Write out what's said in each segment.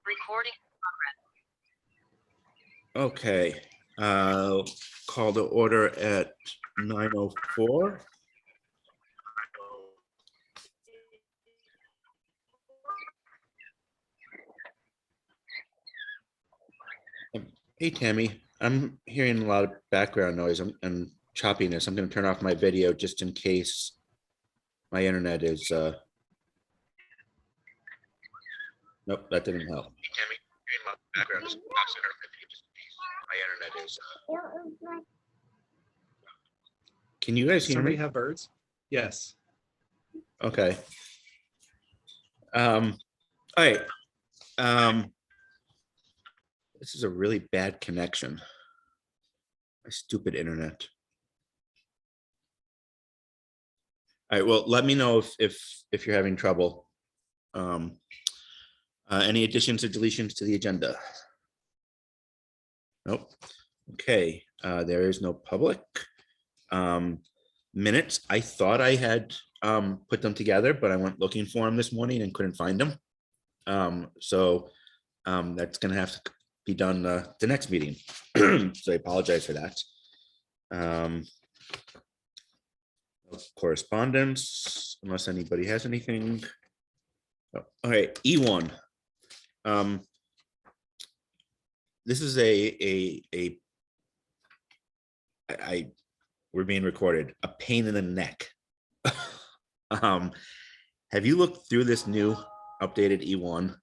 Recording. Okay, call to order at 9:04. Hey, Tammy, I'm hearing a lot of background noise and choppiness. I'm going to turn off my video just in case my internet is, nope, that didn't help. Hey, Tammy, hearing a lot of background noise. My internet is, can you guys hear Somebody me? have birds? Yes. Okay. All right. This is a really bad connection. My stupid internet. All right. Well, let me know if you're having trouble. Any additions or deletions to the agenda? Nope. Okay. There is no public. Minutes. I thought I had put them together, but I went looking for them this morning and couldn't find them. So that's going to have to be done the next meeting. So I apologize for that. Correspondence, unless anybody has anything. Oh, all right, E1. This is we're being recorded, a pain in the neck. Have you looked through this new updated E1?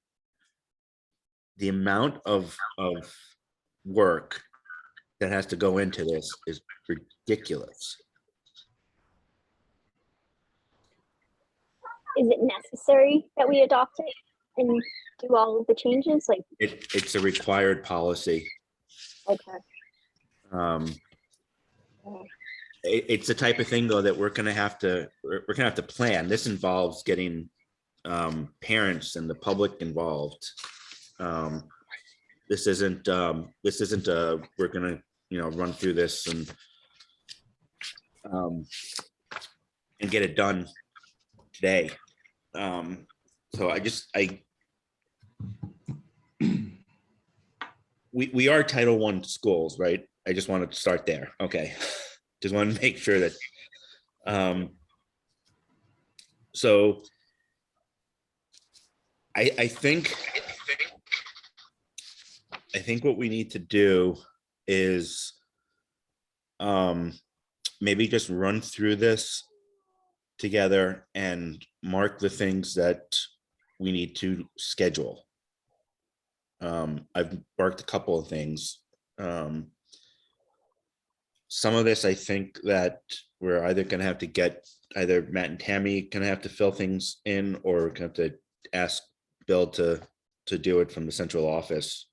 The amount of work that has to go into this is ridiculous. Is it necessary that we adopt it and do all of the changes? Like It's a required policy. Okay. It's the type of thing though that we're gonna have to plan. This involves getting parents and the public involved. This isn't we're gonna run through this and get it done today. So we are Title I schools, right? I just wanted to start there. Okay. Just want to make sure that so I think what we need to do is maybe just run through this together and mark the things that we need to schedule. I've marked a couple of things. Some of this, I think that we're either going to have to get either Matt and Tammy going to have to fill things in, or we're going to have to ask Bill to do it from the central office.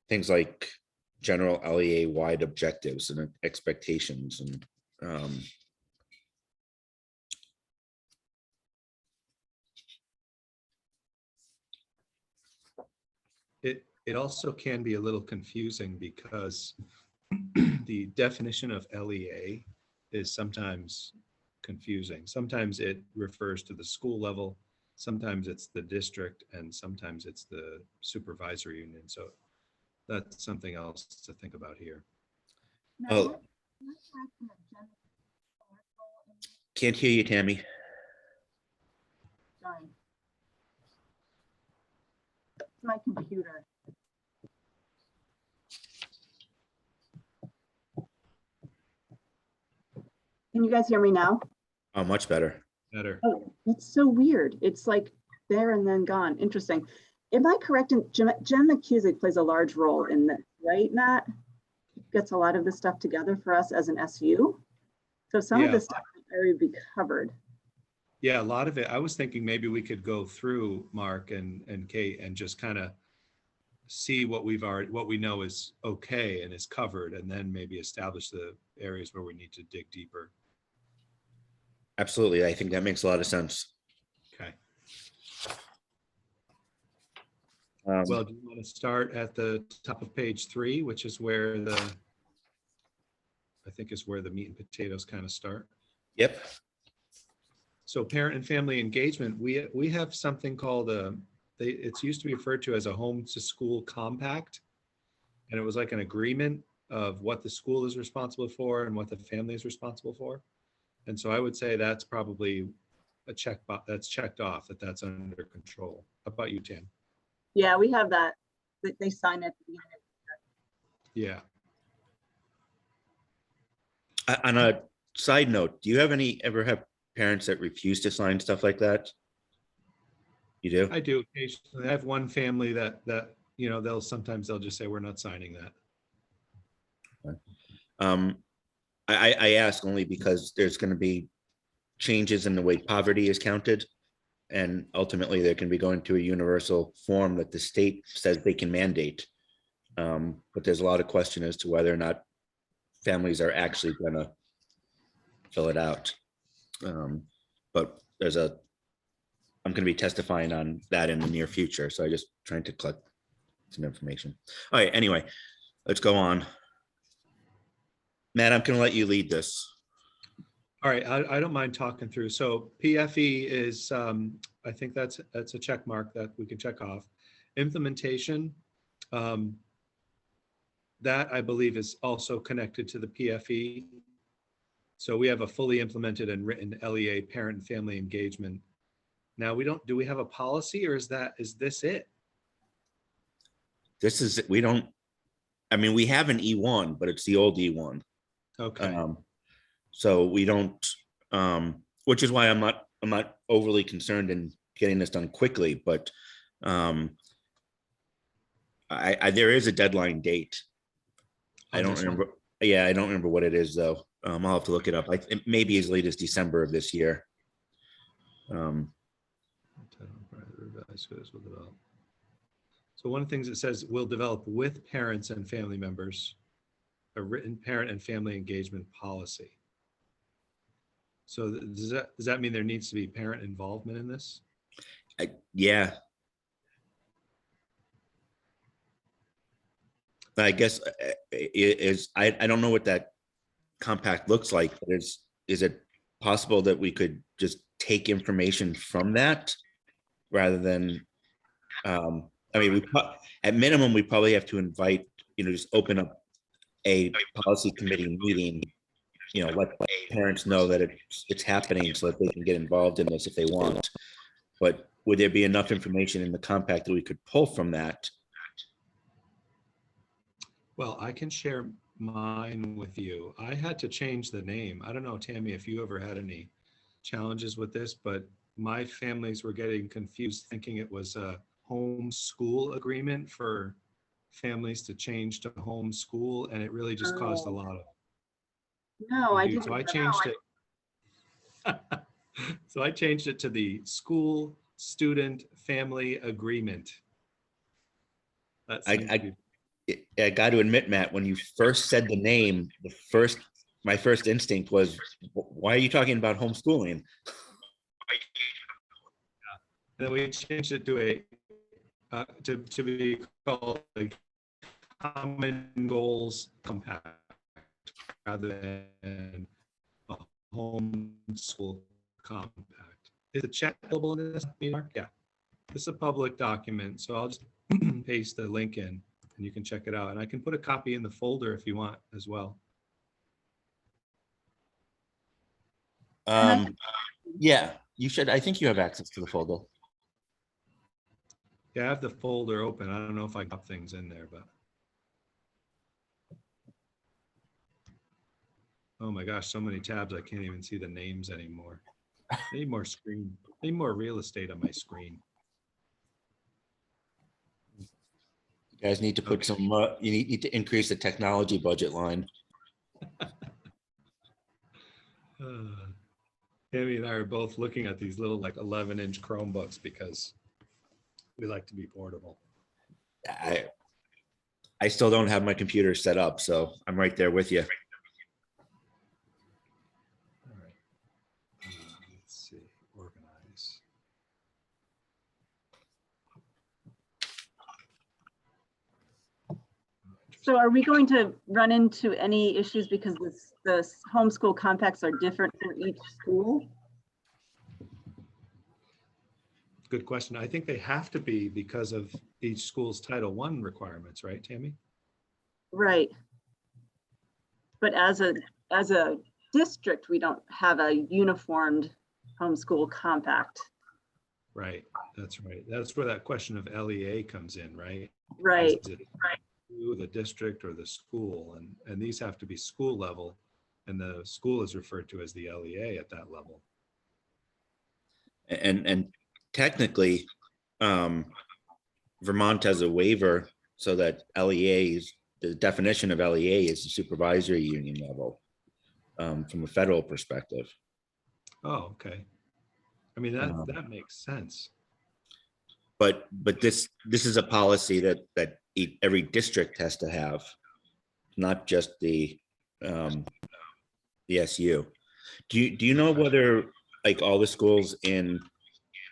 Things like general LEA wide objectives and expectations and It also can be a little confusing because the definition of LEA is sometimes confusing. Sometimes it refers to the school level, sometimes it's the district, and sometimes it's the supervisory union. So that's something else to think about here. Oh, can't hear you, Tammy. Sorry. My computer. Can you guys hear me now? Oh, much better. Better. Oh, that's so weird. It's like there and then gone. Interesting. Am I correct in Jen McCusick plays a large role in this, right, Matt? Gets a lot of this stuff together for us as an SU. So some of this stuff will already be covered. Yeah, a lot of it. I was thinking maybe we could go through Mark and Kate and just kind of see what we know is okay and is covered, and then maybe establish the areas where we need to dig deeper. Absolutely. I think that makes a lot of sense. Okay. Well, do you want to start at the top of page 3, which is where I think is where the meat and potatoes kind of start? Yep. So parent and family engagement, we have something called a it's used to be referred to as a home to school compact. And it was like an agreement of what the school is responsible for and what the family is responsible for. And so I would say that's probably a check box that's checked off, that that's under control. How about you, Tim? Yeah, we have that. They sign it at the beginning. Yeah. On a side note, do you ever have parents that refuse to sign stuff like that? You do? I do occasionally. I have one family that you know, they'll just say, we're not signing that. I ask only because there's going to be changes in the way poverty is counted. And ultimately, they can be going to a universal form that the state says they can mandate. But there's a lot of question as to whether or not families are actually going to fill it out. But I'm going to be testifying on that in the near future. So I just trying to collect some information. All right, anyway, let's go on. Matt, I'm going to let you lead this. All right, I don't mind talking through. So PFE is, I think that's a check mark that we can check off. Implementation, that I believe is also connected to the PFE. So we have a fully implemented and written LEA parent and family engagement. Now do we have a policy, or is this it? I mean, we have an E1, but it's the old E1. Okay. So we don't, which is why I'm not overly concerned in getting this done quickly, but there is a deadline date. I don't remember. Yeah, I don't remember what it is though. I'll have to look it up. It may be as late as December of this year. So one of the things it says, will develop with parents and family members a written parent and family engagement policy. So does that mean there needs to be parent involvement in this? Yeah. I guess I don't know what that compact looks like, but is it possible that we could just take information from that rather than, I mean, at minimum, we probably have to invite, just open up a policy committee meeting, let parents know that it's happening so that they can get involved in this if they want. But would there be enough information in the compact that we could pull from that? Well, I can share mine with you. I had to change the name. I don't know, Tammy, if you ever had any challenges with this, but my families were getting confused thinking it was a home school agreement for families to change to home school, and it really just caused a lot of No, I didn't. So I changed it. So I changed it to the school student family agreement. That seems to be. I got to admit, Matt, when you first said the name, my first instinct was, why are you talking about homeschooling? And then we changed it to to be called a common goals compact rather than a homeschool compact. Is the check available in this? Yeah, this is a public document, so I'll just paste the link in and you can check it out. And I can put a copy in the folder if you want as well. Yeah, you should. I think you have access to the folder. Yeah, I have the folder open. I don't know if I got things in there, but. Oh my gosh, so many tabs, I can't even see the names anymore. I need more screen, I need more real estate on my screen. You guys need to put some, you need to increase the technology budget line. Tammy and I are both looking at these little like 11-inch Chromebooks because we like to be portable. I still don't have my computer set up, so I'm right there with you. All right. Let's see, organize. So are we going to run into any issues because the homeschool compacts are different for each school? good question. I think they have to be because of each school's Title I requirements, right, Tammy? Right. But as a district, we don't have a uniformed homeschool compact. Right, that's right. That's where that question of LEA comes in, right? Right. Is it the district or the school? And these have to be school level, and the school is referred to as the LEA at that level. And technically, Vermont has a waiver so that LEAs, the definition of LEA is the supervisory union level, from a federal perspective. Oh, okay. I mean, that makes sense. But this is a policy that every district has to have, not just the SU. Do you know whether like all the schools in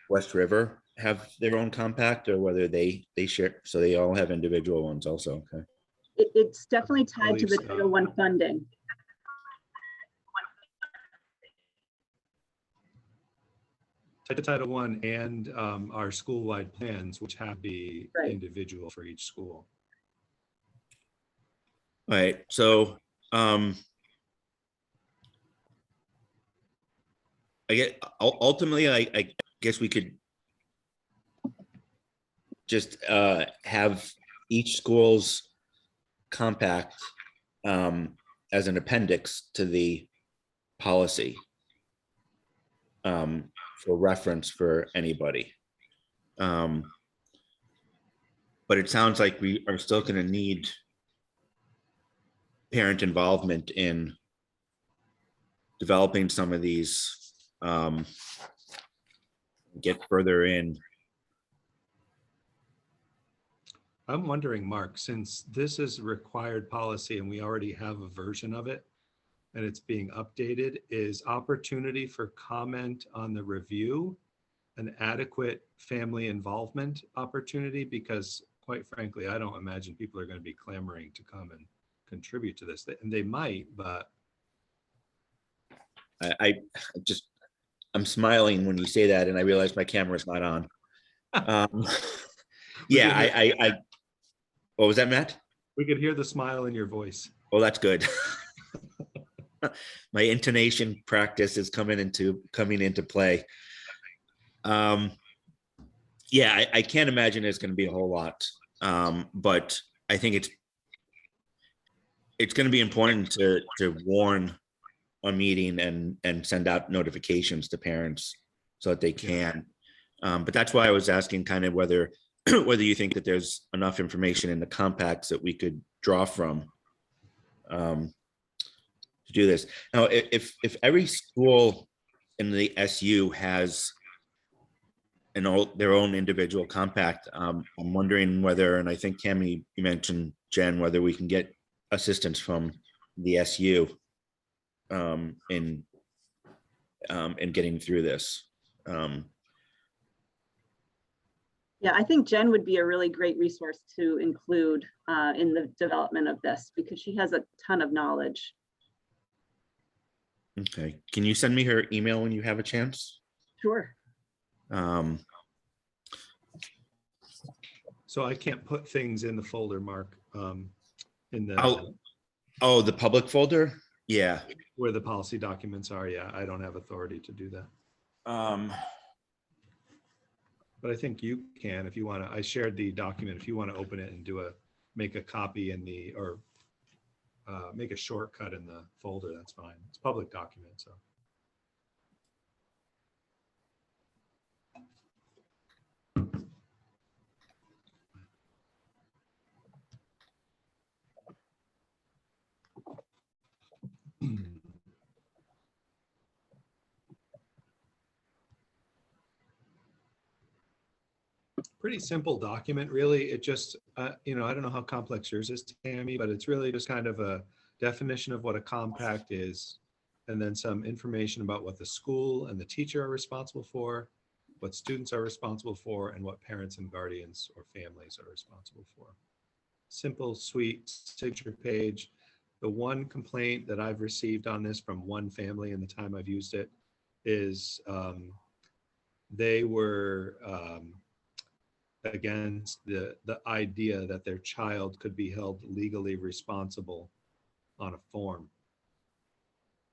West River have their own compact, or whether they share, so they all have individual ones also? Okay. It's definitely tied to the believe so. Title I funding. Title I and our school-wide plans, which have to be Right. individual for each school. All right. So I get ultimately, I guess we could just have each school's compact as an appendix to the policy, for reference for anybody. But it sounds like we are still going to need parent involvement in developing some of these, get further in. I'm wondering, Mark, since this is required policy and we already have a version of it and it's being updated, is opportunity for comment on the review an adequate family involvement opportunity? Because quite frankly, I don't imagine people are going to be clamoring to come and contribute to this. And they might, but I'm smiling when you say that, and I realize my camera's not on. Yeah, I what was that, Matt? we could hear the smile in your voice. Oh, that's good. My intonation practice is coming into play. Yeah, I can't imagine there's going to be a whole lot, but I think it's going to be important to warn a meeting and send out notifications to parents so that they can. But that's why I was asking kind of whether you think that there's enough information in the compacts that we could draw from to do this. Now, if every school in the SU has their own individual compact, I'm wondering whether, and I think Tammy, you mentioned, Jen, whether we can get assistance from the SU in getting through this. Yeah, I think Jen would be a really great resource to include in the development of this because she has a ton of knowledge. Okay, can you send me her email when you have a chance? Sure. So I can't put things in the folder, Mark, in the the public folder. Yeah, where the policy documents are. Yeah, I don't have authority to do that. But I think you can if you want to. I shared the document. If you want to open it and make a copy in the, or make a shortcut in the folder, that's fine. It's a public document, so. Pretty simple document, really. It just, I don't know how complex yours is, Tammy, but it's really just kind of a definition of what a compact is, and then some information about what the school and the teacher are responsible for, what students are responsible for, and what parents and guardians or families are responsible for. Simple, sweet signature page. The one complaint that I've received on this from one family in the time I've used it is they were against the idea that their child could be held legally responsible on a form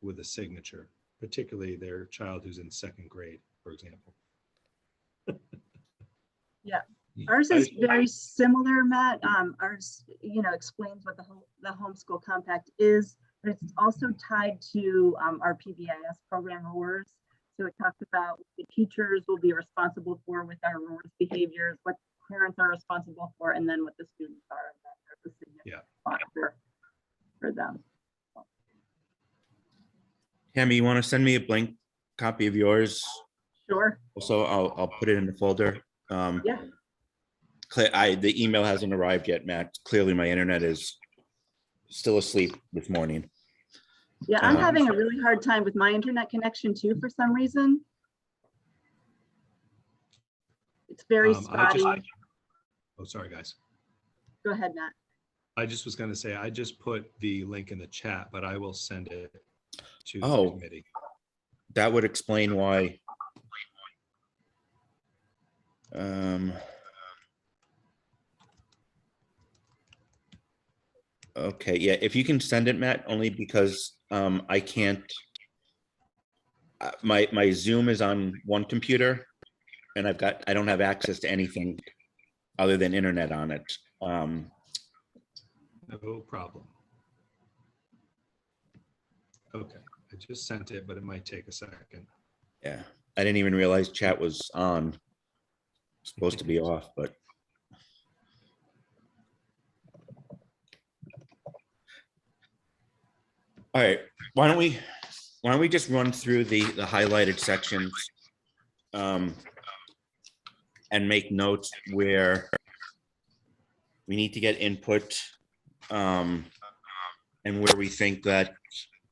with a signature, particularly their child who's in second grade, for example. Yeah. Ours is very similar, Matt. Ours, explains what the homeschool compact is, but it's also tied to our PBIS program awards. So it talks about what the teachers will be responsible for with our rewards behaviors, what parents are responsible for, and then what the students are. And then there's a significant sponsor for them. Tammy, you want to send me a blank copy of yours? Sure. Also, I'll put it in the folder. Yeah. The email hasn't arrived yet, Matt. Clearly my internet is still asleep this morning. Yeah, I'm having a really hard time with my internet connection too for some reason. It's very spotty. Oh, sorry, guys. Go ahead, Matt. I just was going to say, I just put the link in the chat, but I will send it to the committee. That would explain why. Okay, yeah, if you can send it, Matt, only because I can't. My Zoom is on one computer, and I don't have access to anything other than internet on it. No problem. Okay, I just sent it, but it might take a second. Yeah, I didn't even realize chat was on. It's supposed to be off, but. All right, why don't we just run through the highlighted sections and make notes where we need to get input and where we think that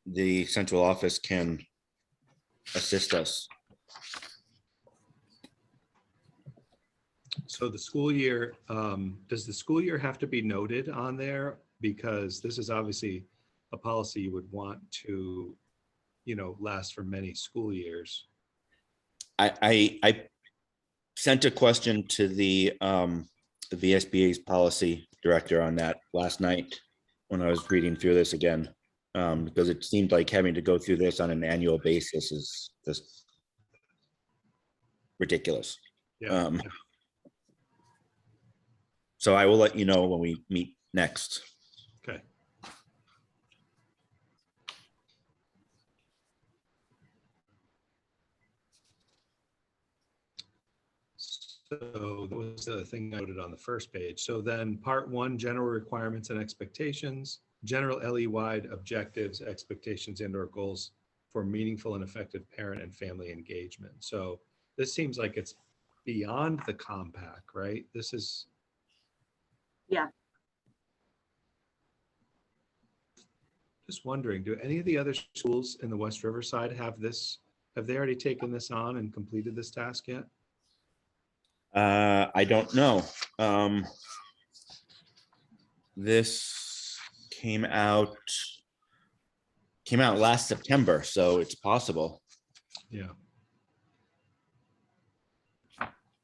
the central office can assist us. So the school year, does the school year have to be noted on there? Because this is obviously a policy you would want to, last for many school years. I sent a question to the VSBA's policy director on that last night when I was reading through this again, because it seemed like having to go through this on an annual basis is just ridiculous. Yeah. So I will let you know when we meet next. Okay. So that was the thing noted on the first page. So then part 1, general requirements and expectations, general LE-wide objectives, expectations and or goals for meaningful and effective parent and family engagement. So this seems like it's beyond the compact, right? This is. Yeah. Just wondering, do any of the other schools in the West Riverside have this? Have they already taken this on and completed this task yet? I don't know. This came out last September, so it's possible. Yeah.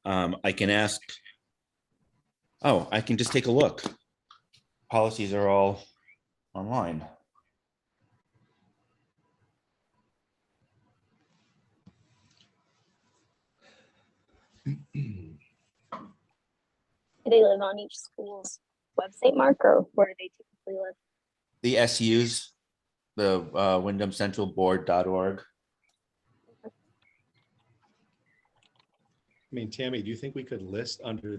I can ask. Oh, I can just take a look. Policies are all online. Do they live on each school's website, Mark, or where do they typically live? The SUs, the WyndhamCentralBoard.org. I mean, Tammy, do you think we could list under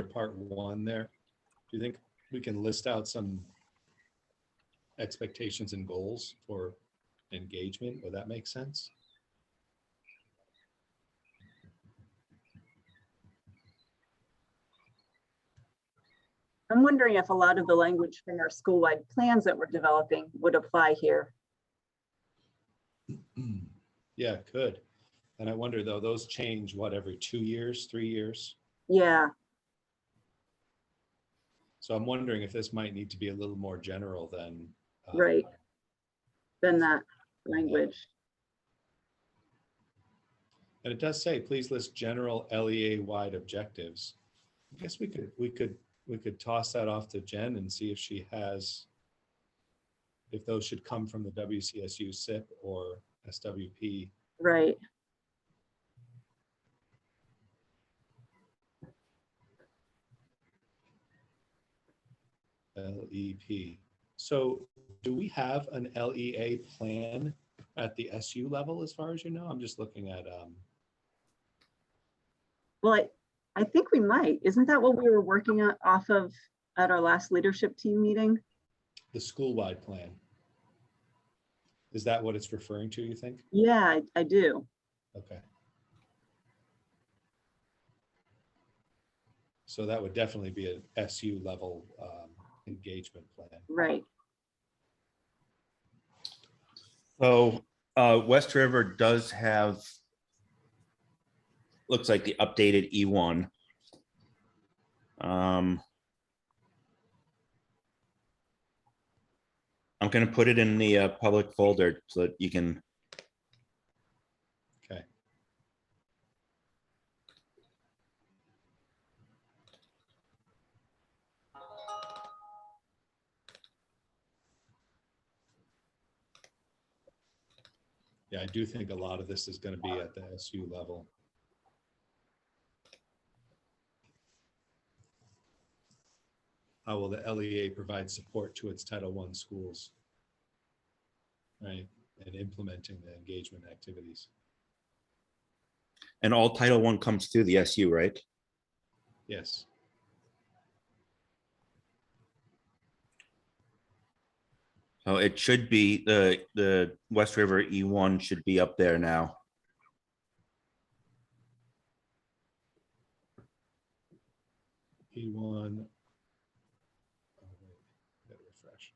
part 1 there? Do you think we can list out some expectations and goals for engagement? Would that make sense? I'm wondering if a lot of the language from our school-wide plans that we're developing would apply here. Yeah, it could. And I wonder though, those change what, every 2 years, 3 years? Yeah. So I'm wondering if this might need to be a little more general than. Right. Than that language. And it does say, please list general LEA-wide objectives. I guess we could toss that off to Jen and see if she has, if those should come from the WCSU SIP or SWP. Right. LEP. So do we have an LEA plan at the SU level as far as you know? I'm just looking at, Well, I think we might. Isn't that what we were working on off of at our last leadership team meeting? the school-wide plan. Is that what it's referring to, you think? Yeah, I do. Okay. So that would definitely be an SU level engagement plan. Right. So West River does have, looks like the updated E1. I'm going to put it in the public folder so that you can. Okay. Yeah, I do think a lot of this is going to be at the SU level. How will the LEA provide support to its Title I schools? Right, and implementing the engagement activities. And all Title I comes through the SU, right? Yes. So it should be the West River E1 should be up there now. E1. Oh, wait, gotta refresh.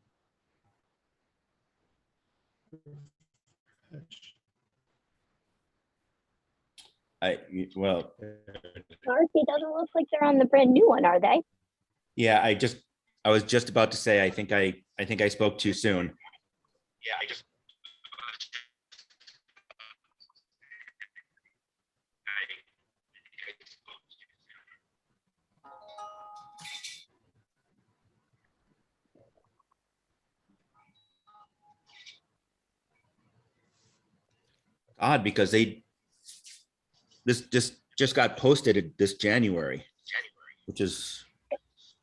Well, Darcy, it doesn't look like they're on the brand new one, are they? yeah, I was just about to say, I think I spoke too soon. Odd because this just got posted this January, which is,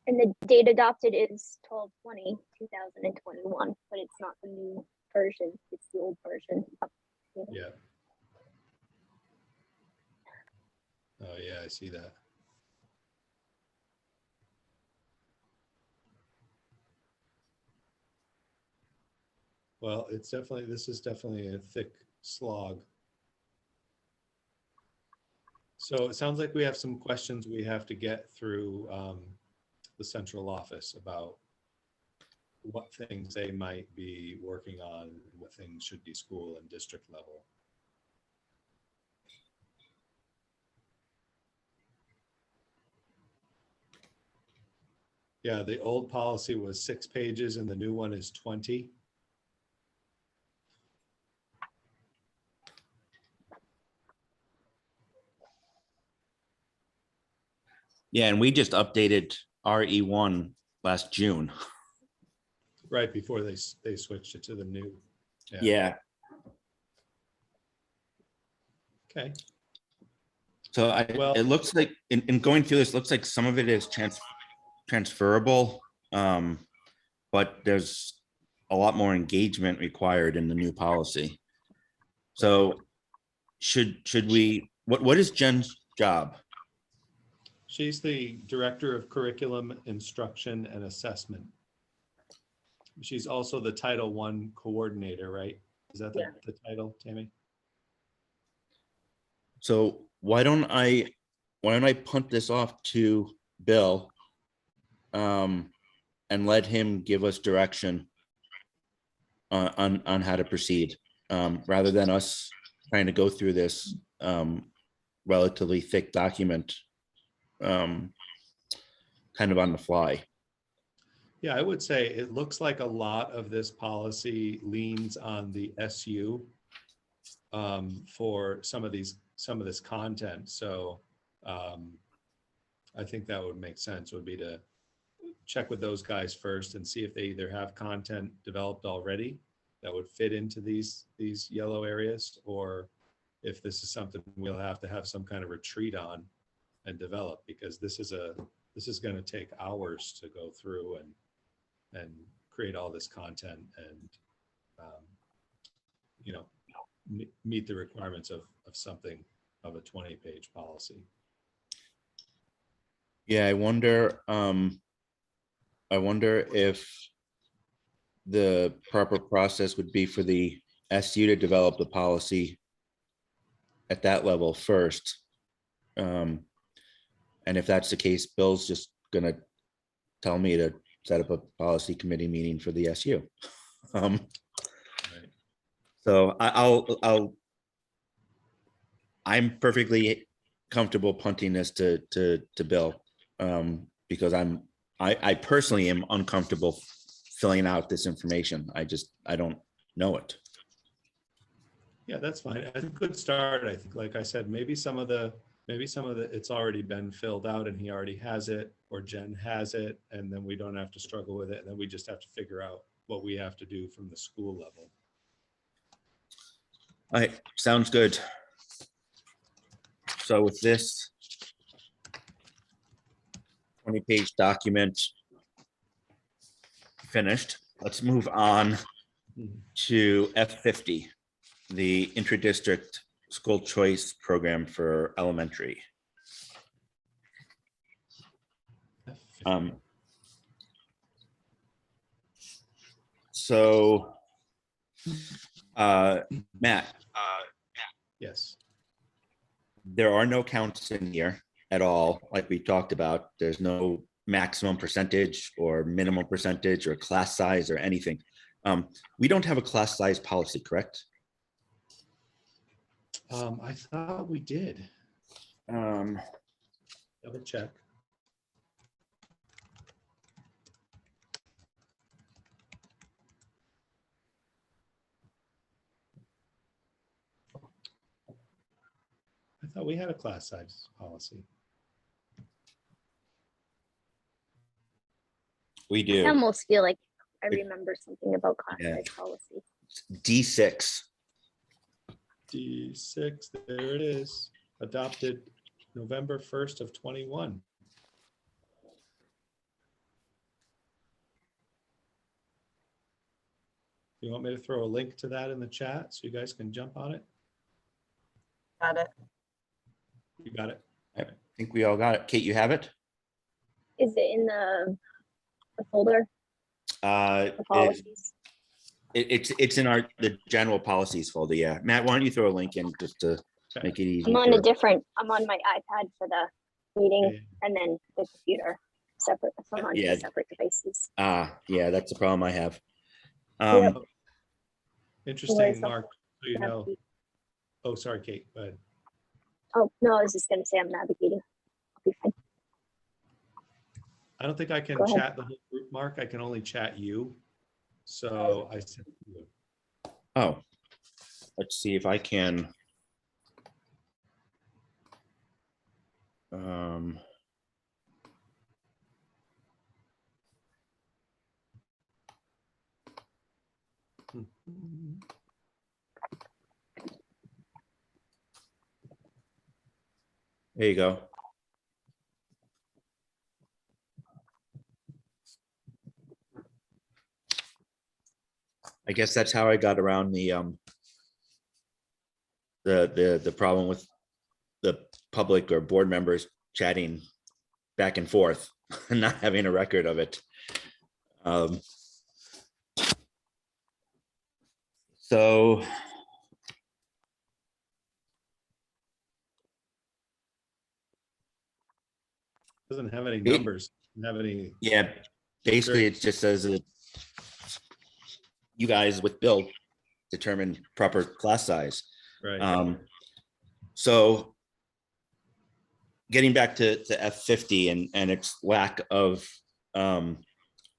And the date adopted is 12/20/2021, but it's not the new version. It's the old version. Yeah. Oh yeah, I see that. Well, it's definitely, this is definitely a thick slog. So it sounds like we have some questions we have to get through the central office about what things they might be working on, what things should be school and district level. Yeah, the old policy was 6 pages and the new one is 20. yeah, and we just updated our E1 last June. Right before they switched it to the new. Yeah. Okay. So Well- it looks like in going through this, looks like some of it is transferable, but there's a lot more engagement required in the new policy. So should we, what is Jen's job? She's the Director of Curriculum, Instruction, and Assessment. She's also the Title I Coordinator, right? Is that the title, Tammy? So why don't I punt this off to Bill and let him give us direction on how to proceed, rather than us trying to go through this relatively thick document kind of on the fly. Yeah, I would say it looks like a lot of this policy leans on the SU for some of these some of this content. So I think that would make sense, would be to check with those guys first and see if they either have content developed already that would fit into these yellow areas, or if this is something we'll have to have some kind of retreat on and develop, because this is going to take hours to go through and create all this content and meet the requirements of something of a 20-page policy. Yeah, I wonder if the proper process would be for the SU to develop the policy at that level first. And if that's the case, Bill's just gonna tell me to set up a policy committee meeting for the SU. Right. So I'm perfectly comfortable punting this to Bill, because I personally am uncomfortable filling out this information. I don't know it. Yeah, that's fine. A good start, I think. Like I said, maybe some of the it's already been filled out and he already has it, or Jen has it, and then we don't have to struggle with it, and then we just have to figure out what we have to do from the school level. All right, sounds good. So with this 20-page document finished, let's move on to F50, the intra-district school choice program for elementary. So Matt, Yes. there are no counts in here at all, like we talked about. There's no maximum percentage or minimum percentage or class size or anything. We don't have a class size policy, correct? I thought we did. Double check. I thought we had a class size policy. We I do. almost feel like I remember something about class Yeah. size policy. D6. D6, there it is. Adopted November 1st of 21. You want me to throw a link to that in the chat so you guys can jump on it? Got it. You got it? I think we all got it. Kate, you have it? Is it in the folder, the It- policies? it's in the general policies folder. Yeah, Matt, why don't you throw a link in just to make it easy? I'm on for- I'm on my iPad for the meeting, Okay. and then the computer separate. So I'm on Yeah. two separate devices. Yeah, that's the problem I have. Yep. Interesting, so- Mark. So you know. Oh, sorry, Kate. Go ahead. Oh, no, I was just gonna say I'm navigating. I'll be fine. I don't think I can Go ahead. chat the whole group, Mark. I can only chat you. So I said, Oh, let's see if I can. There you go. I guess that's how I got around the problem with the public or board members chatting back and forth and not having a record of it. So doesn't have any numbers, doesn't have any. yeah, basically it just says that you guys with Bill determine proper class size. Right. So getting back to F50 and its lack of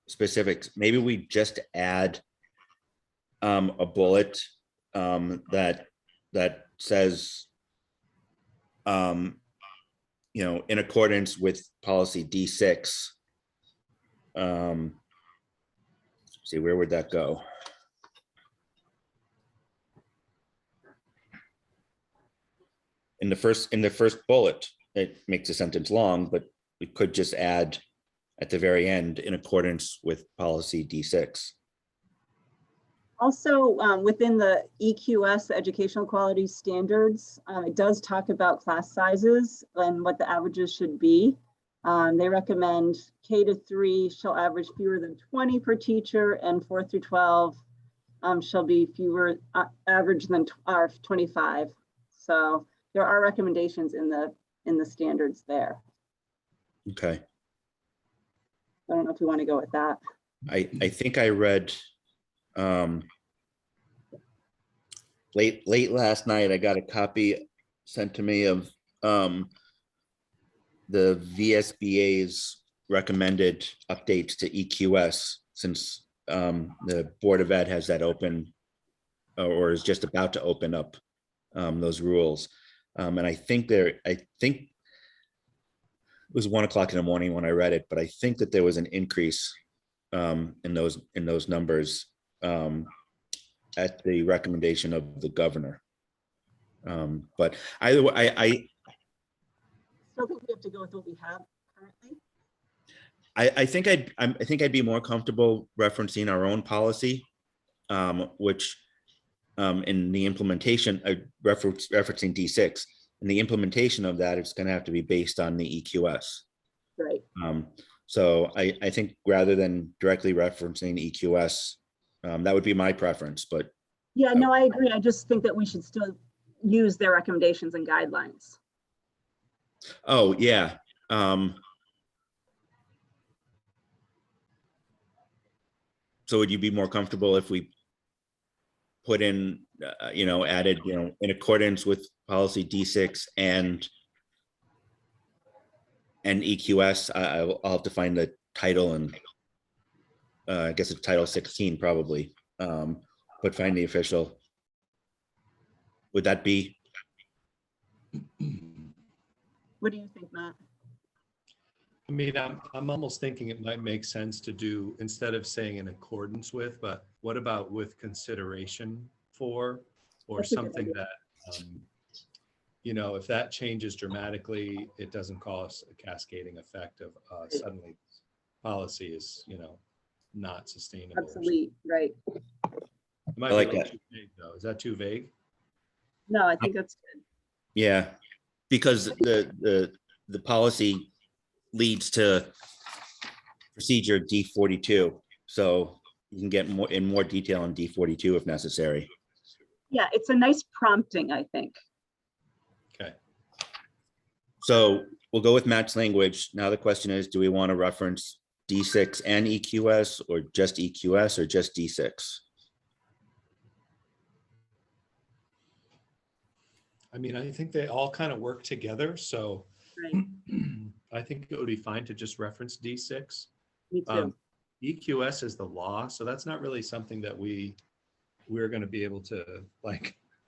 specifics, maybe we just add a bullet that says in accordance with policy D6. See, where would that go? In the first bullet, it makes a sentence long, but we could just add at the very end, in accordance with policy D6. Also, within the EQS, the Educational Quality Standards, it does talk about class sizes and what the averages should be. They recommend K to 3 shall average fewer than 20 per teacher, and 4 through 12 shall be fewer average than 25. So there are recommendations in the standards there. Okay. I don't know if you want to go with that. I think I read late last night, I got a copy sent to me of the VSBA's recommended updates to EQS, since the Board of Ed has that open or is just about to open up those rules. And I think it was 1 o'clock in the morning when I read it, but I think that there was an increase in those numbers at the recommendation of the governor. But either way, I Still think we have to go with what we have currently. I think I'd be more comfortable referencing our own policy, which in the implementation, referencing D6. In the implementation of that, it's going to have to be based on the EQS. Right. So I think rather than directly referencing EQS, that would be my preference. But Yeah, no, I agree. I just think that we should still use their recommendations and guidelines. oh yeah. So would you be more comfortable if we put in, added, in accordance with policy D6 and EQS? I'll have to find the title, and I guess it's title 16 probably, but find the official. Would that be? What do you think, Matt? I mean, I'm almost thinking it might make sense to do, instead of saying in accordance with, but what about with consideration for, or That's a good something idea. that, if that changes dramatically, it doesn't cause a cascading effect of suddenly policy is, not sustainable. or something. Obsolete, right? It might I be like a little that. too vague, though. Is that too vague? No, I think that's good. Yeah, because the policy leads to procedure D42. So you can get more detail on D42 if necessary. Yeah, it's a nice prompting, I think. Okay. So we'll go with Matt's language. Now the question is, do we want to reference D6 and EQS, or just EQS, or just D6? I mean, I think they all kind of work together. So Right. I think it would be fine to just reference D6. Me too. EQS is the law, so that's not really something that we're going to be able to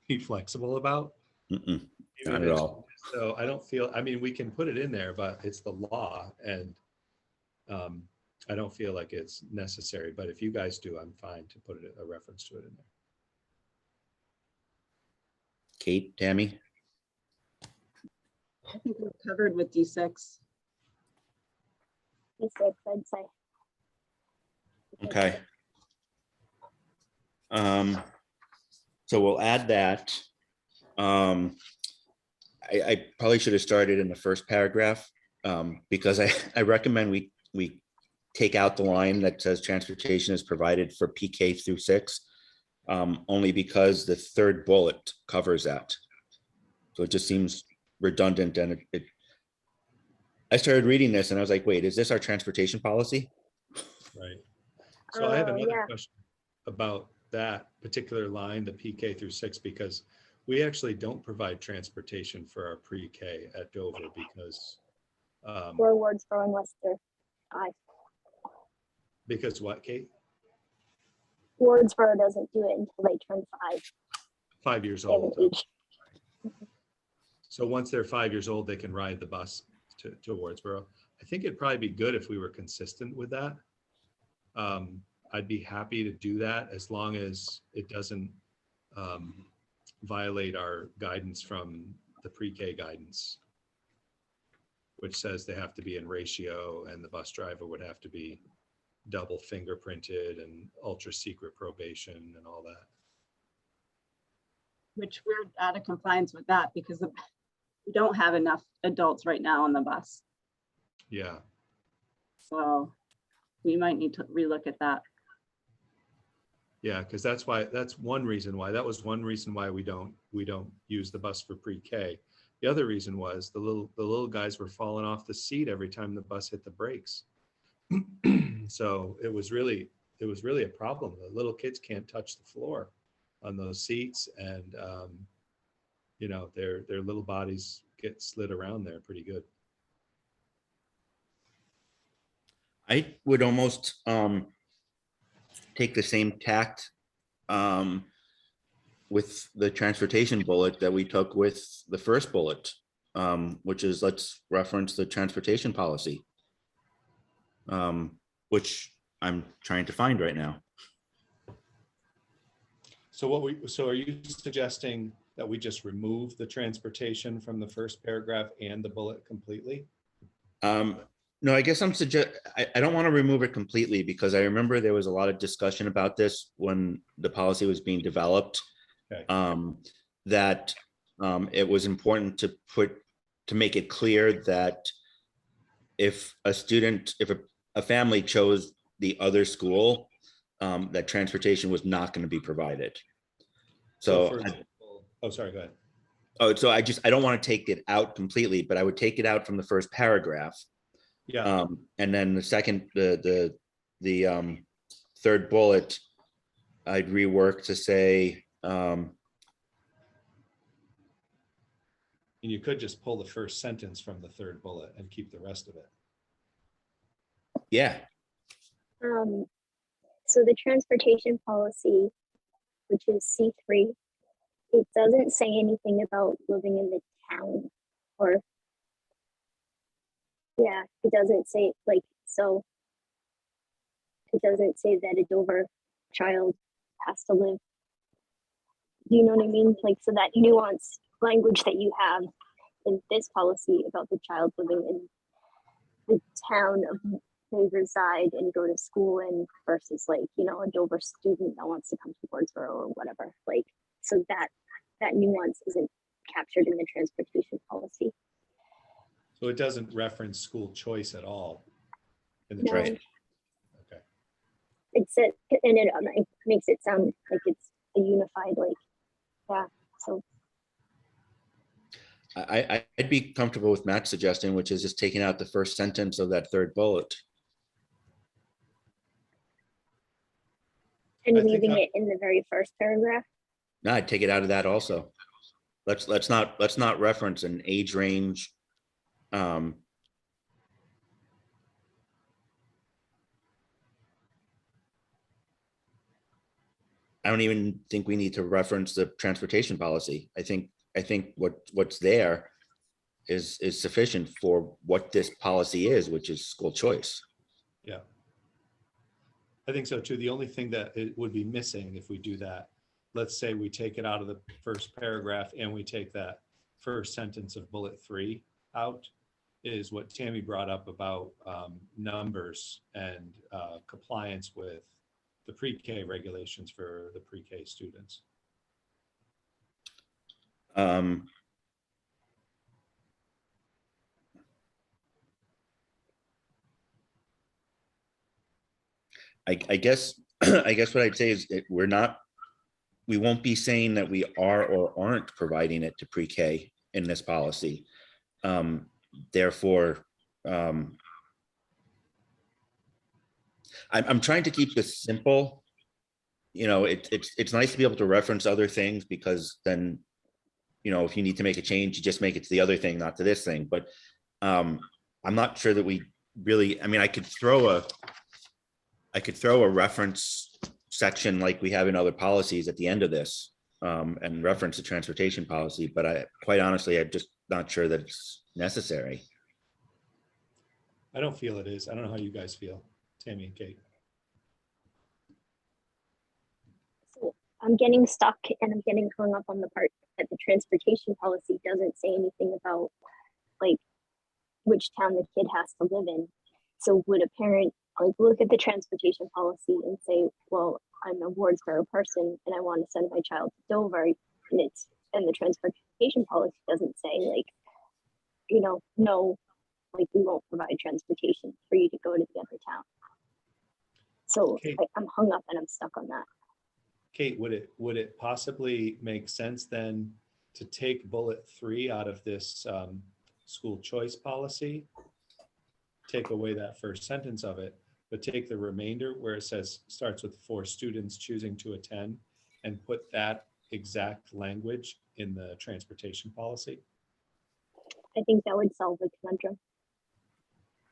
be flexible about. Mm-mm, Even not at if- all. So I don't feel, I mean, we can put it in there, but it's the law, and I don't feel like it's necessary. But if you guys do, I'm fine to put a reference to it in there. Kate, Tammy? I think we're covered with D6. D6, I'd say. Okay. So we'll add that. I probably should have started in the first paragraph, because I recommend we take out the line that says transportation is provided for PK through 6, only because the third bullet covers that. So it just seems redundant, and I started reading this and I was like, wait, is this our transportation policy? Right. So I have Oh, another yeah. question about that particular line, the PK through 6, because we actually don't provide transportation for our pre-K at Dover because Or Wardsboro and Worcester. because what, Kate? Wardsboro doesn't do it until they turn 5. 5 years They have an old. age. So once they're 5 years old, they can ride the bus to Wardsboro. I think it'd probably be good if we were consistent with that. I'd be happy to do that as long as it doesn't violate our guidance from the pre-K guidance, which says they have to be in ratio and the bus driver would have to be double fingerprinted and ultra secret probation and all that. Which we're out of compliance with that because we don't have enough adults right now on the bus. Yeah. So we might need to relook at that. Yeah, because that's one reason why, that was one reason why we don't use the bus for pre-K. The other reason was the little guys were falling off the seat every time the bus hit the brakes. So it was really a problem. The little kids can't touch the floor on those seats, and you know, their little bodies get slid around there pretty good. I would almost take the same tact with the transportation bullet that we took with the first bullet, which is let's reference the transportation policy, which I'm trying to find right now. So so are you suggesting that we just remove the transportation from the first paragraph and the bullet completely? No, I guess I don't want to remove it completely because I remember there was a lot of discussion about this when the policy was being developed. Okay. That it was important to make it clear that if a family chose the other school, that transportation was not going to be provided. So for example, oh, sorry, go ahead. Oh, so I don't want to take it out completely, but I would take it out from the first paragraph. Yeah. And then the second, the third bullet, I'd rework to say, And you could just pull the first sentence from the third bullet and keep the rest of it. yeah, So the transportation policy, which is C3, it doesn't say anything about living in the town, or yeah, it doesn't say like, so it doesn't say that a Dover child has to live. Do you know what I mean? Like, so that nuance language that you have in this policy about the child living in the town of they reside and go to school in versus like, you know, a Dover student that wants to come to Wardsboro or whatever. Like, so that nuance isn't captured in the transportation policy. So it doesn't reference school choice at all in the No. Right. Okay. It's it, and it makes it sound like it's a unified, like, yeah. So I'd be comfortable with Matt's suggestion, which is just taking out the first sentence of that third bullet. and I think leaving it in the very first paragraph. No, I'd take it out of that also. Let's not reference an age range. I don't even think we need to reference the transportation policy. I think what's there is sufficient for what this policy is, which is school choice. Yeah. I think so too. The only thing that it would be missing if we do that, let's say we take it out of the first paragraph and we take that first sentence of bullet 3 out, is what Tammy brought up about numbers and compliance with the pre-K regulations for the pre-K students. I guess what I'd say is we won't be saying that we are or aren't providing it to pre-K in this policy. Therefore, I'm trying to keep this simple. You know, it's nice to be able to reference other things because then, you know, if you need to make a change, you just make it to the other thing, not to this thing. But I'm not sure that we really, I mean, I could throw a reference section like we have in other policies at the end of this and reference the transportation policy. But quite honestly, I just not sure that it's necessary. I don't feel it is. I don't know how you guys feel, Tammy and Kate. So I'm getting stuck and I'm getting hung up on the part that the transportation policy doesn't say anything about like which town the kid has to live in. So would a parent like look at the transportation policy and say, well, I'm a Wardsboro person and I want to send my child to Dover, and the transportation policy doesn't say like, no, like we won't provide transportation for you to go to the other town. So Kate. I'm hung up and I'm stuck on that. Kate, would it possibly make sense then to take bullet 3 out of this school choice policy? Take away that first sentence of it, but take the remainder where it says starts with for students choosing to attend and put that exact language in the transportation policy? I think that would solve the conundrum.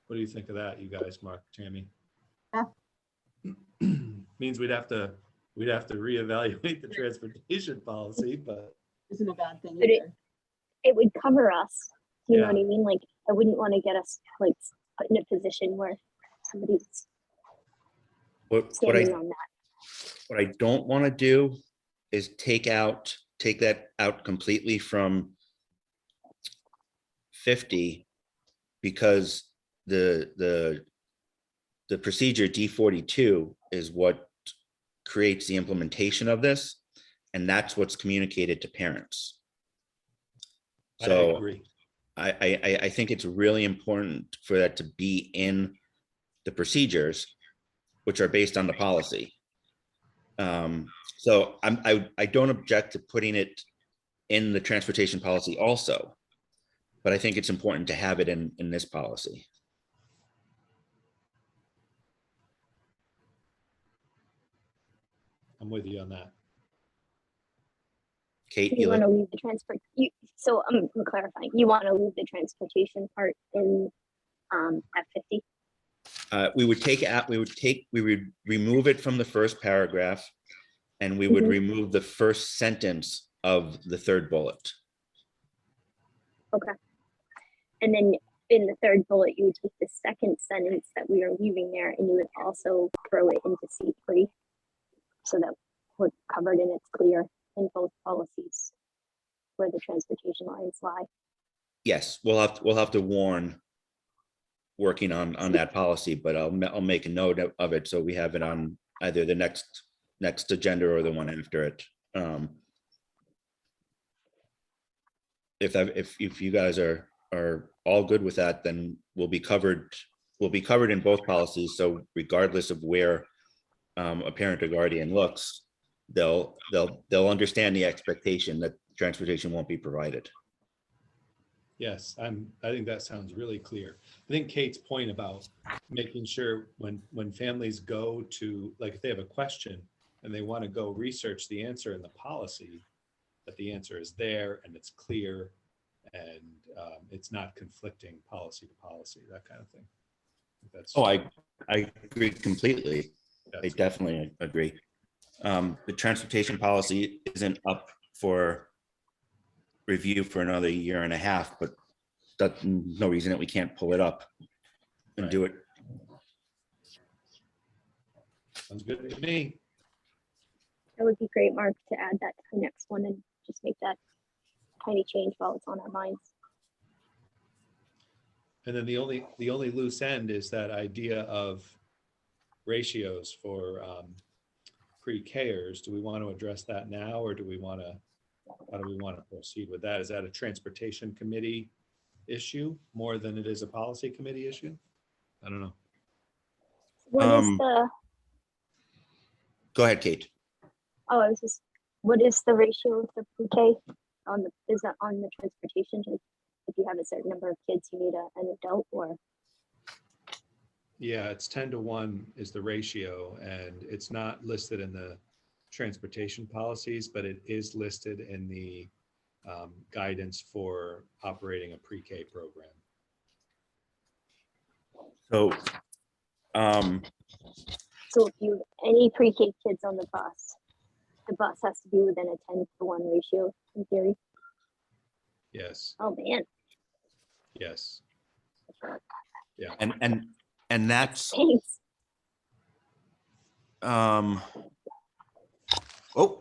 What do you think of that, you guys, Mark, Tammy? Yeah. Means we'd have to reevaluate the transportation policy, but Isn't a bad thing But either. It would cover us. You know Yeah. what I mean? Like I wouldn't want to get us like put in a position where somebody's What standing on that. I don't want to do is take that out completely from 50, because the procedure D42 is what creates the implementation of this, and that's what's communicated to parents. I So agree. I think it's really important for that to be in the procedures, which are based on the policy. So I don't object to putting it in the transportation policy also, but I think it's important to have it in this policy. I'm with you on that. Kate, You want to leave the transport. So I'm clarifying. You want to leave the transportation part in at 50. we would remove it from the first paragraph, and we would Mhm. remove the first sentence of the third bullet. Okay. And then in the third bullet, you would take the second sentence that we are leaving there, and you would also throw it into C3, so that we're covered and it's clear in both policies where the transportation lines lie. Yes, we'll have to warn working on that policy, but I'll make a note of it so we have it on either the next agenda or the one after it. If you guys are all good with that, then we'll be covered in both policies. So regardless of where a parent or guardian looks, they'll understand the expectation that transportation won't be provided. Yes, I think that sounds really clear. I think Kate's point about making sure when families go to, like if they have a question and they want to go research the answer in the policy, that the answer is there and it's clear and it's not conflicting policy to policy, that kind of thing. That's I agree completely. I definitely agree. The transportation policy isn't up for review for another year and a half, but that's no reason that we can't pull it up and do it. sounds good to me. That would be great, Mark, to add that to the next one and just make that tiny change while it's on our minds. And then the only loose end is that idea of ratios for pre-Kers. Do we want to address that now, or how do we want to proceed with that? Is that a transportation committee issue more than it is a policy committee issue? I don't know. Go ahead, Kate. What is the ratio of the pre-K is that on the transportation? If you have a certain number of kids, you need an adult, or? Yeah, it's 10-to-1 is the ratio, and it's not listed in the transportation policies, but it is listed in the guidance for operating a pre-K program. So, So if you any pre-K kids on the bus has to be within a 10-to-1 ratio in theory. Yes, Oh, man. yes. And that's, Thanks. oh,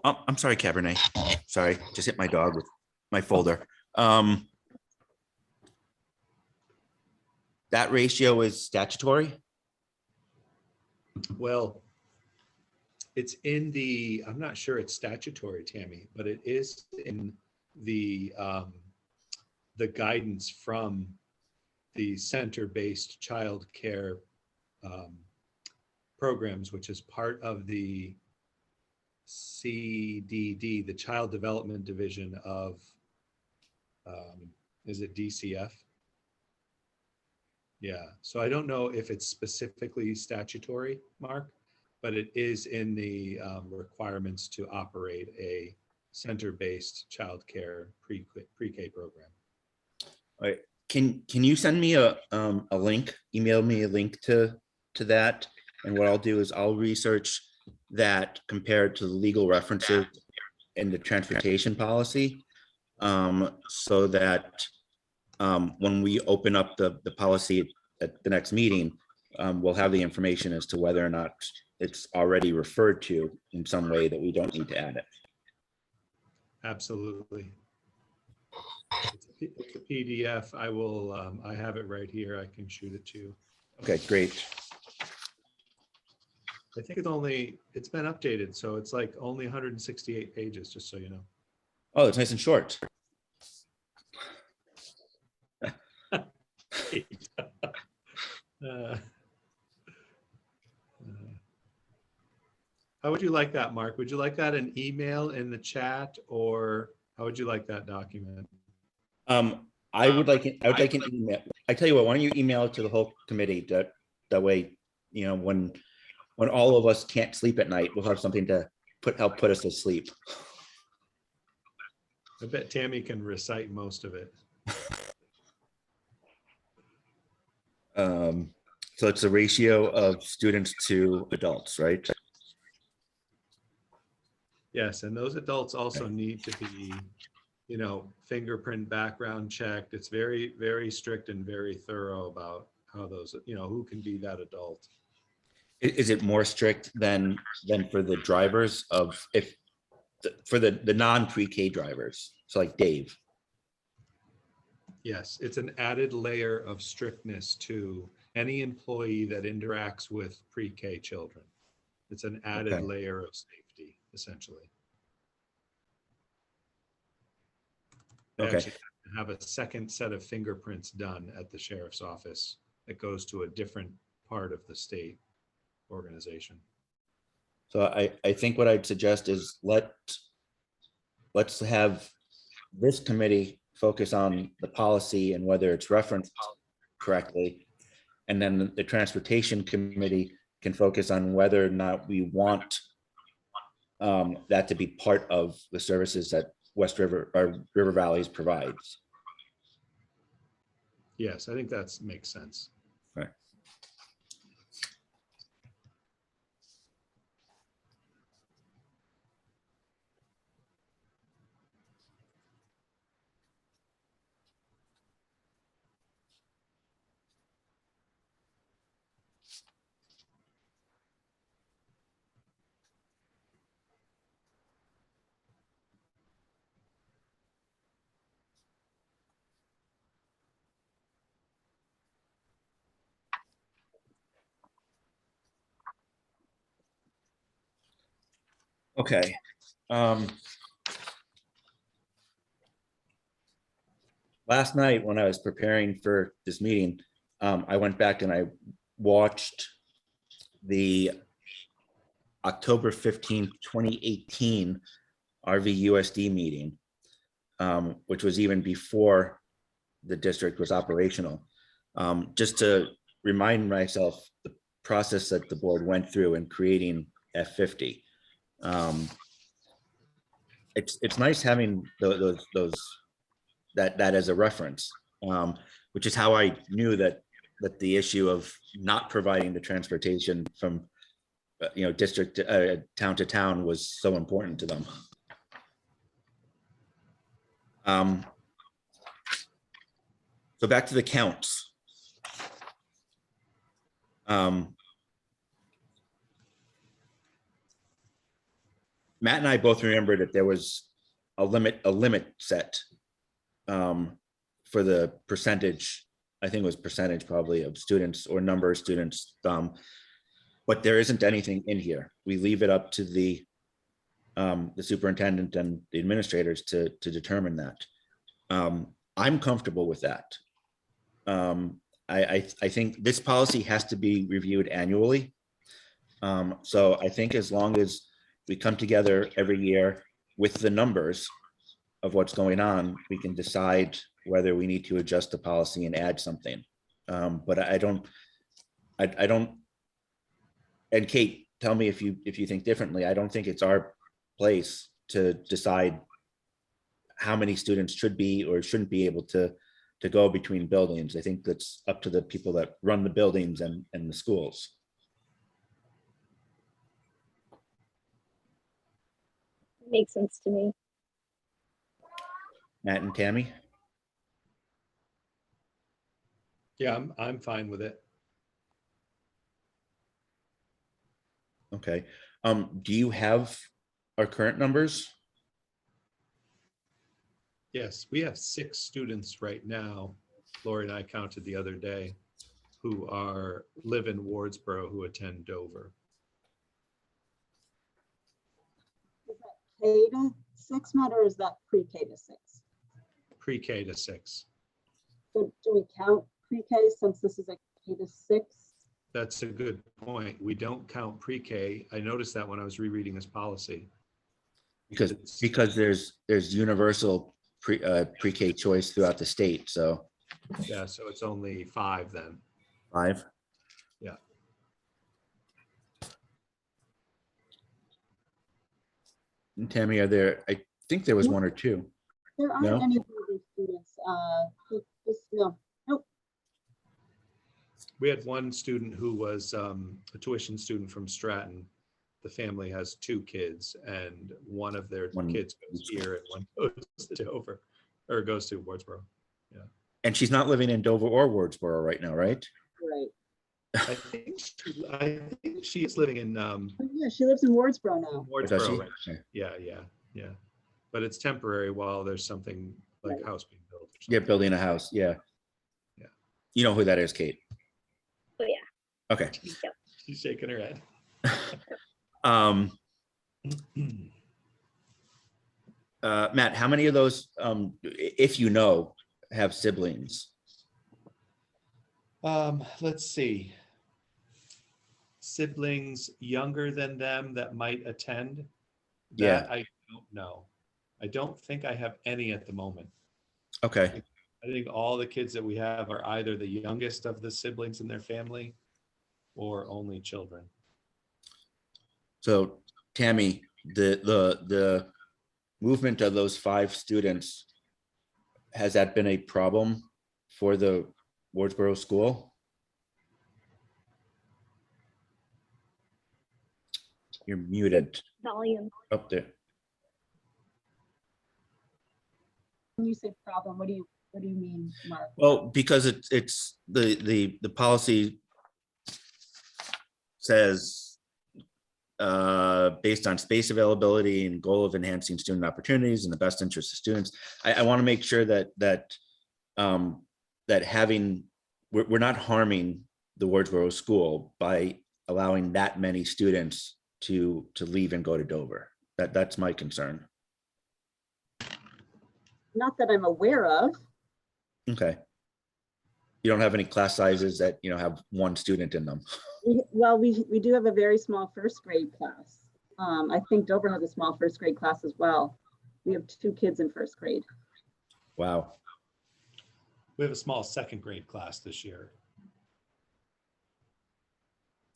I'm sorry, Cabernet. Sorry, just hit my dog with my folder. That ratio is statutory? Well, it's in the, I'm not sure it's statutory, Tammy, but it is in the guidance from the center-based child care programs, which is part of the CDD, the Child Development Division of, is it DCF? Yeah, so I don't know if it's specifically statutory, Mark, but it is in the requirements to operate a center-based childcare pre-K program. All right. Can you send me a link, email me a link to that? And what I'll do is I'll research that compared to the legal references in the transportation policy, so that when we open up the policy at the next meeting, we'll have the information as to whether or not it's already referred to in some way that we don't need to add it. Absolutely. It's a PDF. I will, I have it right here. I can shoot it to you. Okay, great. I think it's been updated, so it's like only 168 pages, just so you know. Oh, it's nice and short. How would you like that, Mark? Would you like that an email in the chat, or how would you like that document? I would like an email. I tell you what, why don't you email it to the whole committee, that way, you know, when all of us can't sleep at night, we'll have something to help put us to sleep. I bet Tammy can recite most of it. So it's a ratio of students to adults, right? Yes, and those adults also need to be, you know, fingerprint background checked. It's very, very strict and very thorough about how those, you know, who can be that adult. Is it more strict than for the drivers for the non-pre-K drivers? So like Dave. Yes, it's an added layer of strictness to any employee that interacts with pre-K children. It's an added Okay. layer of safety, essentially. They Okay. actually have a second set of fingerprints done at the sheriff's office that goes to a different part of the state organization. So I think what I'd suggest is let's have this committee focus on the policy and whether it's referenced correctly. And then the transportation committee can focus on whether or not we want that to be part of the services that West River or River Valleys provides. Yes, I think that makes sense. Right. Okay. Last night when I was preparing for this meeting, I went back and I watched the October 15th, 2018 RVUSD meeting, which was even before the district was operational. Just to remind myself the process that the board went through in creating F50. It's nice having those that as a reference, which is how I knew that the issue of not providing the transportation from district town to town was so important to them. So back to the counts. Matt and I both remember that there was a limit set for the percentage. I think it was percentage probably of students or number of students. But there isn't anything in here. We leave it up to the superintendent and the administrators to determine that. I'm comfortable with that. I think this policy has to be reviewed annually. So I think as long as we come together every year with the numbers of what's going on, we can decide whether we need to adjust the policy and add something. But I don't, and Kate, tell me if you think differently. I don't think it's our place to decide how many students should be or shouldn't be able to go between buildings. I think that's up to the people that run the buildings and the schools. Makes sense to me. Matt and Tammy? Yeah, I'm fine with it. Okay. Do you have our current numbers? Yes, we have 6 students right now. Lori and I counted the other day who live in Wardsboro who attend Dover. Is that K to 6, Matt, or is that pre-K to 6? Pre-K to 6. So do we count pre-K since this is a K to 6? That's a good point. We don't count pre-K. I noticed that when I was rereading this policy. Because there's universal pre-K choice throughout the state. So Yeah, so it's only 5 then. 5. Yeah. And Tammy, I think there was 1 or 2. There aren't No? any Dover students. No. Nope. We had one student who was a tuition student from Stratton. The family has 2 kids, and one of their One- kids goes here and one goes to Dover, or goes to Wardsboro. And she's not living in Dover or Wardsboro right now, right? Right. I think she is living in Oh, yeah, she lives in Wardsboro now. Does she? Wardsboro. Right? Yeah. But it's temporary while there's something like Right. house being built. or Yeah, something. building a house. Yeah. Yeah. You know who that is, Kate? Oh yeah. Okay. Yep. She's shaking her head. Matt, how many of those, if you know, have siblings? Let's see. Siblings younger than them that might attend. Yeah. That I don't know. I don't think I have any at the moment. Okay. I think all the kids that we have are either the youngest of the siblings in their family or only children. So Tammy, the movement of those 5 students, has that been a problem for the Wardsboro school? You're muted Volume. up there. When you say problem, what do you mean, Mark? Well, because it's the policy says based on space availability and goal of enhancing student opportunities in the best interest of students. I want to make sure that we're not harming the Wardsboro school by allowing that many students to leave and go to Dover. That's my concern. Not that I'm aware of. Okay. You don't have any class sizes that, have 1 student in them. We do have a very small first grade class. I think Dover has a small first grade class as well. We have 2 kids in first grade. Wow. We have a small second grade class this year.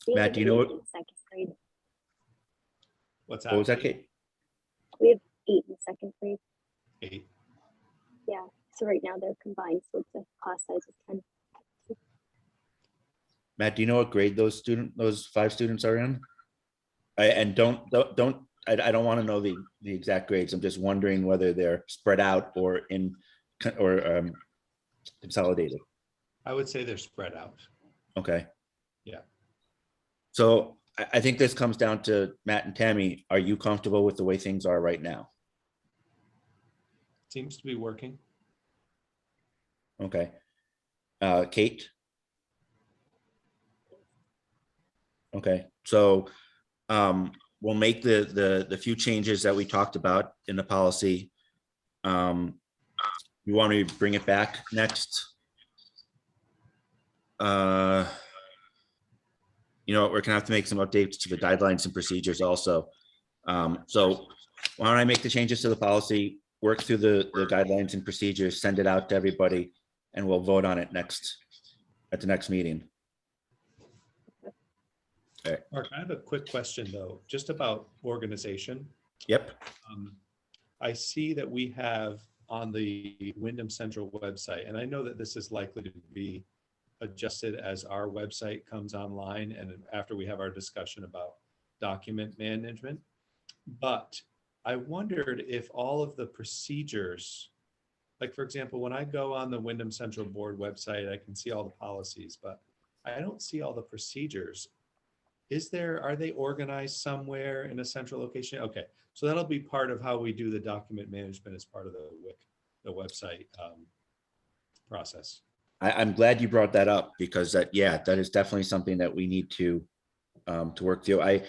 We Matt, have do you know 8 what- in second grade? What's What was that, Kate? Kate? We have 8 in second grade. 8. Yeah. So right now they're combined, so it's a class size of 10. Matt, do you know what grade those 5 students are in? And don't I don't want to know the exact grades. I'm just wondering whether they're spread out or consolidated? I would say they're spread out. Okay. Yeah. So I think this comes down to Matt and Tammy. Are you comfortable with the way things are right now? Seems to be working. Okay. Kate? Okay, so we'll make the few changes that we talked about in the policy. You want me to bring it back next? You know what, we're gonna have to make some updates to the guidelines and procedures also. So why don't I make the changes to the policy, work through the guidelines and procedures, send it out to everybody, and we'll vote on it at the next meeting. Mark, I have a quick question though, just about organization. Yep. I see that we have on the Wyndham Central website, and I know that this is likely to be adjusted as our website comes online and after we have our discussion about document management. But I wondered if all of the procedures, like for example, when I go on the Wyndham Central Board website, I can see all the policies, but I don't see all the procedures. Are they organized somewhere in a central location? Okay, so that'll be part of how we do the document management as part of the website process. I'm glad you brought that up because that is definitely something that we need to work through. I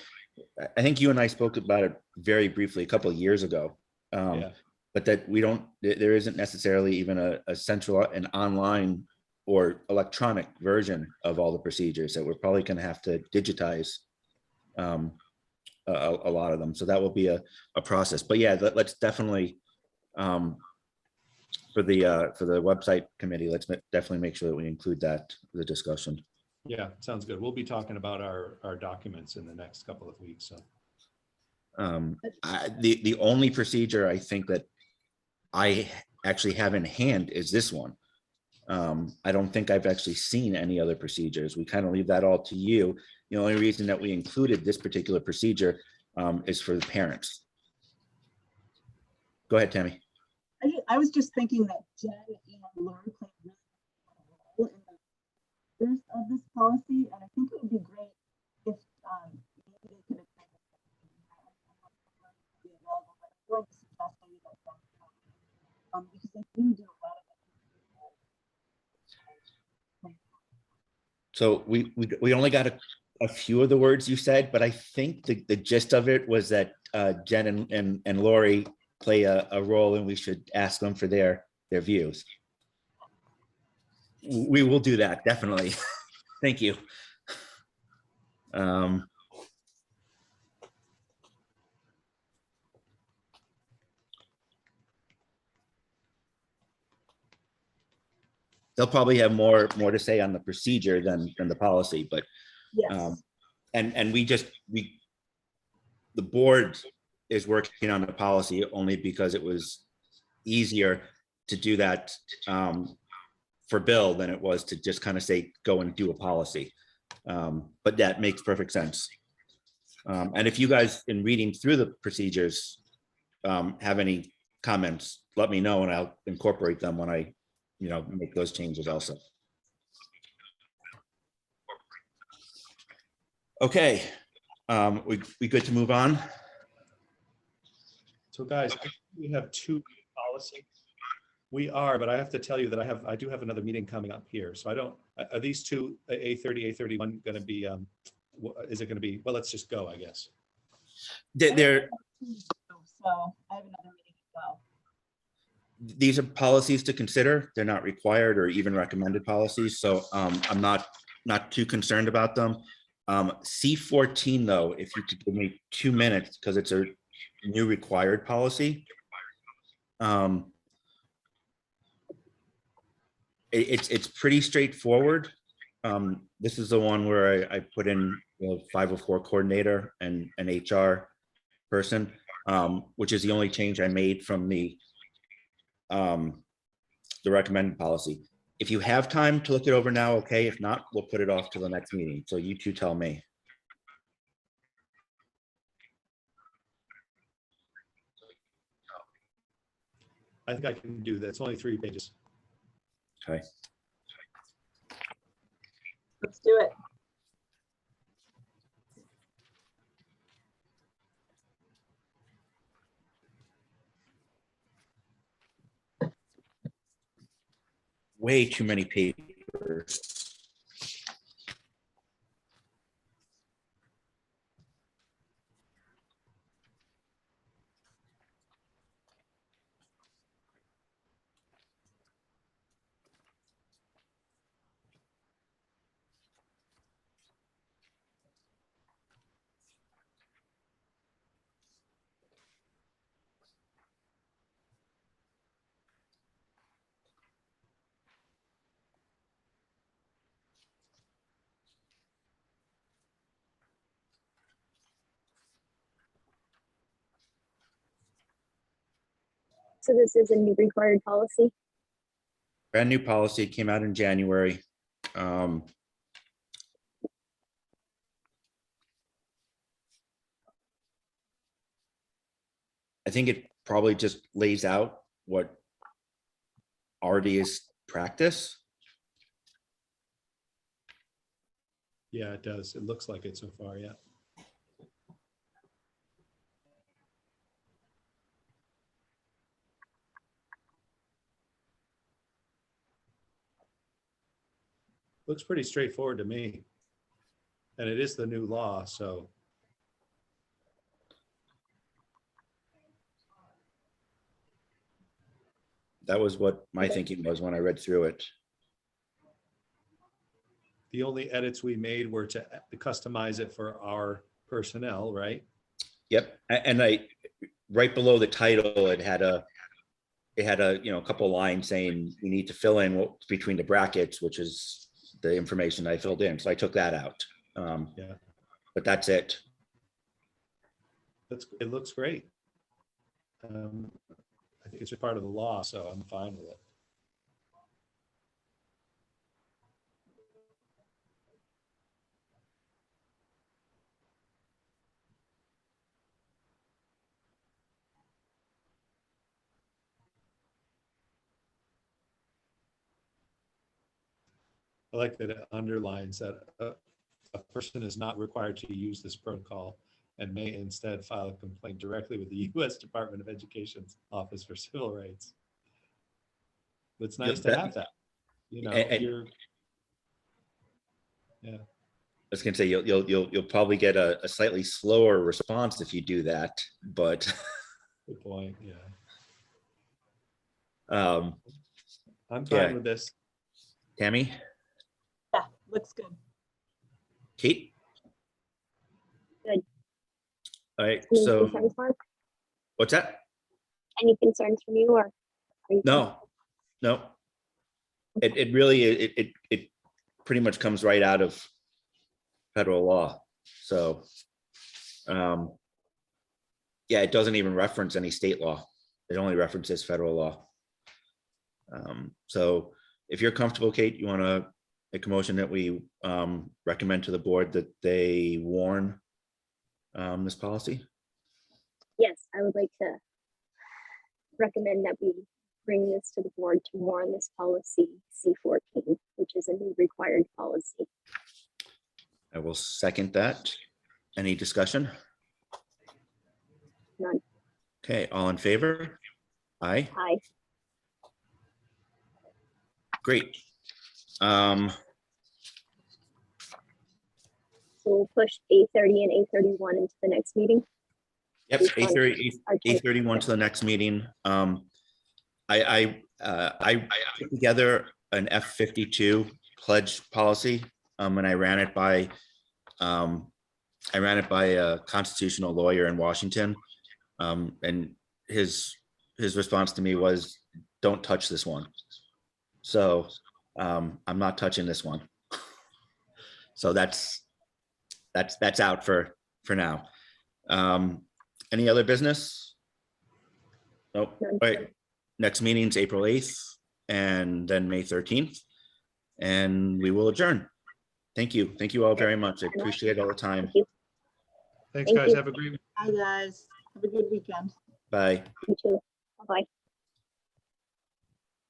think you and I spoke about it very briefly a couple of years ago. Yeah. But that there isn't necessarily even a central, an online or electronic version of all the procedures that we're probably going to have to digitize a lot of them. So that will be a process. But yeah, let's definitely for the website committee, let's definitely make sure that we include that in the discussion. Yeah, sounds good. We'll be talking about our documents in the next couple of weeks. So the only procedure I think that I actually have in hand is this one. I don't think I've actually seen any other procedures. We kind of leave that all to you. The only reason that we included this particular procedure is for the parents. Go ahead, Tammy. I was just thinking that Jen and Lori played a really important role in the of this policy, and I think it would be great if maybe they could attend be available. But I'm going to suggest maybe that because they do a lot of it. So we only got a few of the words you said, but I think the gist of it was that Jen and Lori play a role, and we should ask them for their views. We will do that, definitely. Thank you. They'll probably have more to say on the procedure than the policy, but Yes. and the board is working on the policy only because it was easier to do that for Bill than it was to just kind of say, go and do a policy. But that makes perfect sense. And if you guys, in reading through the procedures, have any comments, let me know and I'll incorporate them when I, make those changes also. Okay, we good to move on? So guys, we have two policies. We are, but I have to tell you that I do have another meeting coming up here. So are these two, A30, A31 going to be, is it going to be, well, let's just go, I guess. They're So I have another meeting as well. These are policies to consider. They're not required or even recommended policies. So I'm not too concerned about them. C14 though, if you could give me 2 minutes, because it's a new required policy. It's pretty straightforward. This is the one where I put in 504 coordinator and an HR person, which is the only change I made from the recommended policy. If you have time to look it over now, okay. If not, we'll put it off to the next meeting. So you two tell me. I think I can do that. It's only 3 pages. Okay. Let's do it. Way too many papers. So this is a new required policy. Brand new policy came out in January. I think it probably just lays out what already is practice. Yeah, it does. It looks like it so far, yeah. Looks pretty straightforward to me. And it is the new law, so. That was what my thinking was when I read through it. The only edits we made were to customize it for our personnel, right? Yep. And right below the title, it had a couple lines saying you need to fill in what's between the brackets, which is the information I filled in. So I took that out. Yeah, But that's it. it looks great. I think it's a part of the law, so I'm fine with it. I like that it underlines that a person is not required to use this protocol and may instead file a complaint directly with the U.S. Department of Education's Office for Civil Rights. It's nice to have that. You know, yeah. I was gonna say you'll probably get a slightly slower response if you do that, but Good point. Yeah, um, I'm fine Yeah. with this. Tammy, Yeah, looks good. Kate. Good. All right. Any So concerns, Mark? what's that? Any concerns from you, or? are you- No. It really it pretty much comes right out of federal law. So yeah, it doesn't even reference any state law. It only references federal law. So if you're comfortable, Kate, you want to make a motion that we recommend to the board that they warn this policy? Yes, I would like to recommend that we bring this to the board to warn this policy C14, which is a new required policy. I will second that. Any discussion? None. Okay, all in favor? Aye, Aye. great. So we'll push 8:30 and 8:31 into the next meeting. Yep, Based on 8:30, our 8:31 to the next meeting. I put together an F-52 pledge policy, and I ran it by a constitutional lawyer in Washington, and his response to me was, "Don't touch this one." So I'm not touching this one. So that's out for now. Any other business? Nope. None. All right. Next meeting's April 8th and then May 13th. And we will adjourn. Thank you. Thank you all very much. I appreciate all the time. Thank you. Thanks, Thank guys. you. Have a great Hi, guys. Have a good weekend. Bye. You too. Bye-bye.